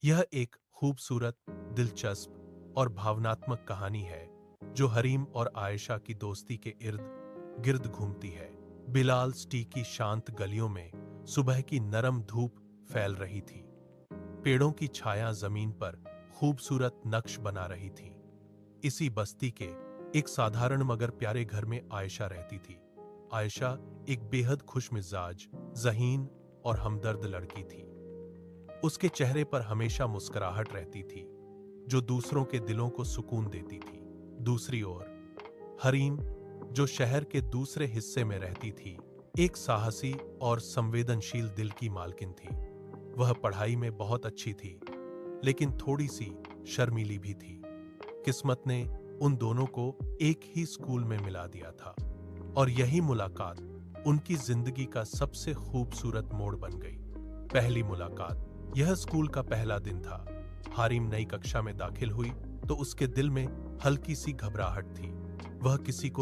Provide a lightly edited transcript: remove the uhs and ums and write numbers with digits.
यह एक खूबसूरत, दिलचस्प और भावनात्मक कहानी है जो हरीम और आयशा की दोस्ती के इर्द गिर्द घूमती है। बिलाल सिटी की शांत गलियों में सुबह की नरम धूप फैल रही थी। पेड़ों की छाया जमीन पर खूबसूरत नक्श बना रही थी। इसी बस्ती के एक साधारण मगर प्यारे घर में आयशा रहती थी। आयशा एक बेहद खुशमिजाज, ज़हीन और हमदर्द लड़की थी। उसके चेहरे पर हमेशा मुस्कुराहट रहती थी, जो दूसरों के दिलों को सुकून देती थी। दूसरी ओर हरीम, जो शहर के दूसरे हिस्से में रहती थी, एक साहसी और संवेदनशील दिल की मालकिन थी। वह पढ़ाई में बहुत अच्छी थी, लेकिन थोड़ी सी शर्मीली भी थी। किस्मत ने उन दोनों को एक ही स्कूल में मिला दिया था, और यही मुलाकात उनकी जिंदगी का सबसे खूबसूरत मोड़ बन गई। पहली मुलाकात। यह स्कूल का पहला दिन था। हारिम नई कक्षा में दाखिल हुई तो उसके दिल में हल्की सी घबराहट थी। वह किसी को